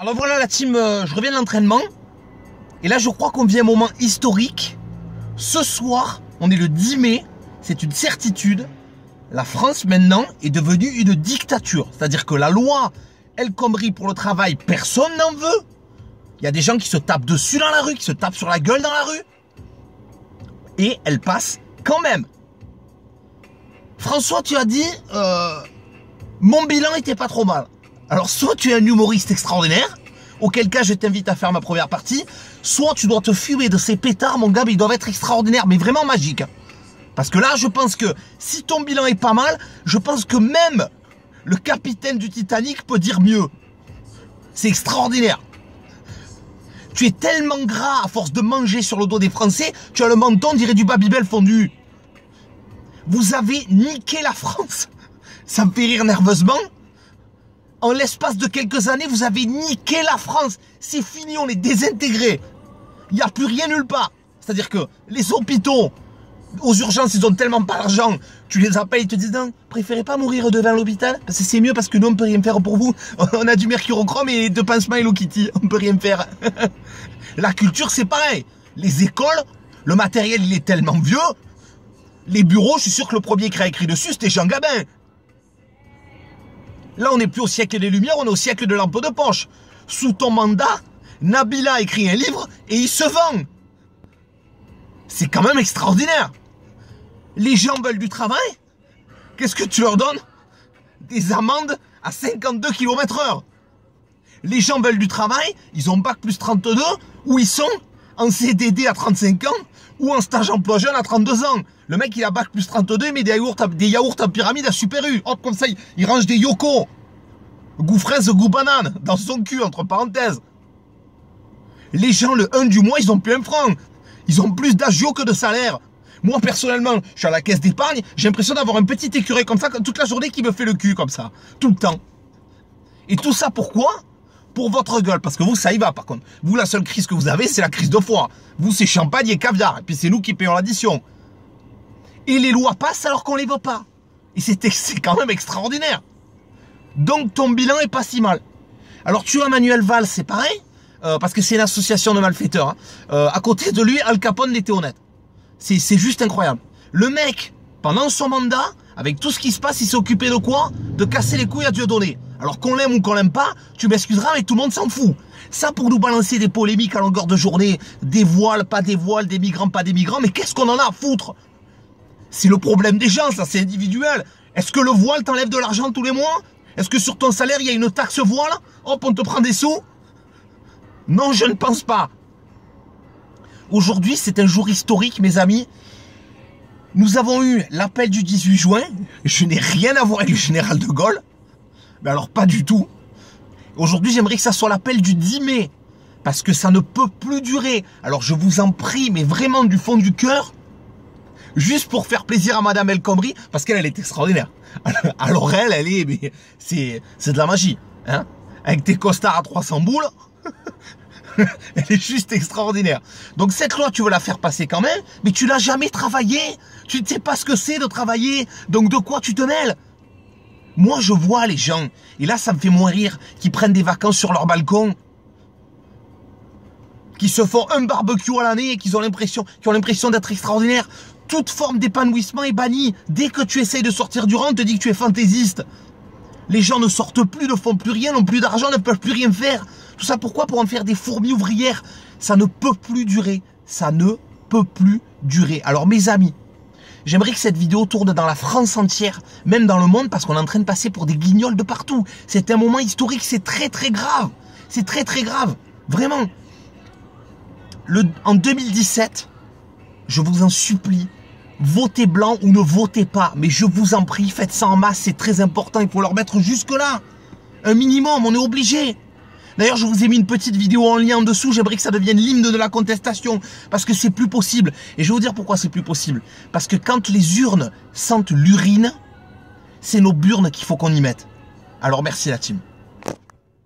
Alors voilà la team, je reviens de l'entraînement. Et là je crois qu'on vit un moment historique. Ce soir, on est le 10 mai, c'est une certitude. La France maintenant est devenue une dictature. C'est-à-dire que la loi El Khomri pour le travail, personne n'en veut. Il y a des gens qui se tapent dessus dans la rue, qui se tapent sur la gueule dans la rue. Et elle passe quand même. François, tu as dit, mon bilan était pas trop mal. Alors soit tu es un humoriste extraordinaire, auquel cas je t'invite à faire ma première partie, soit tu dois te fumer de ces pétards, mon gars, mais ils doivent être extraordinaires, mais vraiment magiques. Parce que là, je pense que si ton bilan est pas mal, je pense que même le capitaine du Titanic peut dire mieux. C'est extraordinaire. Tu es tellement gras à force de manger sur le dos des Français, tu as le menton, on dirait du Babybel fondu. Vous avez niqué la France. Ça me fait rire nerveusement. En l'espace de quelques années, vous avez niqué la France. C'est fini, on est désintégré. Il n'y a plus rien nulle part. C'est-à-dire que les hôpitaux, aux urgences, ils ont tellement pas d'argent. Tu les appelles, ils te disent non, préférez pas mourir devant l'hôpital parce que c'est mieux parce que nous, on peut rien faire pour vous. On a du mercurochrome et de pansement Hello Kitty. On peut rien faire. La culture, c'est pareil. Les écoles, le matériel, il est tellement vieux. Les bureaux, je suis sûr que le premier qui a écrit dessus, c'était Jean Gabin. Là, on n'est plus au siècle des Lumières, on est au siècle de lampe de poche. Sous ton mandat, Nabila a écrit un livre et il se vend. C'est quand même extraordinaire. Les gens veulent du travail. Qu'est-ce que tu leur donnes? Des amendes à 52 km/h. Les gens veulent du travail, ils ont bac plus 32, ou ils sont en CDD à 35 ans, ou en stage emploi jeune à 32 ans. Le mec, il a bac plus 32, il met des yaourts en pyramide à Super U. Hop, comme ça, il range des yoko. Goût fraise, goût banane, dans son cul, entre parenthèses. Les gens, le 1 du mois, ils ont plus un franc. Ils ont plus d'agio que de salaire. Moi, personnellement, je suis à la caisse d'épargne, j'ai l'impression d'avoir un petit écureuil comme ça, toute la journée qui me fait le cul comme ça. Tout le temps. Et tout ça, pourquoi? Pour votre gueule, parce que vous, ça y va par contre. Vous, la seule crise que vous avez, c'est la crise de foie. Vous, c'est champagne et caviar. Et puis c'est nous qui payons l'addition. Et les lois passent alors qu'on les veut pas. Et c'est quand même extraordinaire. Donc ton bilan est pas si mal. Alors tu as Manuel Valls, c'est pareil, parce que c'est une association de malfaiteurs. À côté de lui, Al Capone était honnête. C'est juste incroyable. Le mec, pendant son mandat, avec tout ce qui se passe, il s'est occupé de quoi? De casser les couilles à Dieudonné. Alors qu'on l'aime ou qu'on l'aime pas, tu m'excuseras, mais tout le monde s'en fout. Ça pour nous balancer des polémiques à longueur de journée, des voiles, pas des voiles, des migrants, pas des migrants, mais qu'est-ce qu'on en a à foutre? C'est le problème des gens, ça, c'est individuel. Est-ce que le voile t'enlève de l'argent tous les mois? Est-ce que sur ton salaire, il y a une taxe voile? Hop, on te prend des sous? Non, je ne pense pas. Aujourd'hui, c'est un jour historique, mes amis. Nous avons eu l'appel du 18 juin. Je n'ai rien à voir avec le général de Gaulle. Mais alors, pas du tout. Aujourd'hui, j'aimerais que ça soit l'appel du 10 mai. Parce que ça ne peut plus durer. Alors, je vous en prie, mais vraiment du fond du cœur, juste pour faire plaisir à Madame El Khomri, parce qu'elle est extraordinaire. Alors elle est, c'est de la magie, hein. Avec tes costards à 300 boules, elle est juste extraordinaire. Donc cette loi, tu veux la faire passer quand même, mais tu l'as jamais travaillé. Tu ne sais pas ce que c'est de travailler, donc de quoi tu te mêles? Moi, je vois les gens, et là, ça me fait moins rire, qui prennent des vacances sur leur balcon, qui se font un barbecue à l'année et qui ont l'impression d'être extraordinaires. Toute forme d'épanouissement est bannie. Dès que tu essayes de sortir du rang, on te dit que tu es fantaisiste. Les gens ne sortent plus, ne font plus rien, n'ont plus d'argent, ne peuvent plus rien faire. Tout ça pourquoi? Pour en faire des fourmis ouvrières. Ça ne peut plus durer. Ça ne peut plus durer. Alors mes amis, j'aimerais que cette vidéo tourne dans la France entière, même dans le monde, parce qu'on est en train de passer pour des guignols de partout. C'est un moment historique, c'est très très grave. C'est très très grave. Vraiment. En 2017, je vous en supplie, votez blanc ou ne votez pas. Mais je vous en prie, faites ça en masse, c'est très important. Il faut leur mettre jusque là. Un minimum, on est obligé. D'ailleurs, je vous ai mis une petite vidéo en lien en dessous. J'aimerais que ça devienne l'hymne de la contestation. Parce que c'est plus possible. Et je vais vous dire pourquoi c'est plus possible. Parce que quand les urnes sentent l'urine, c'est nos burnes qu'il faut qu'on y mette. Alors merci la team.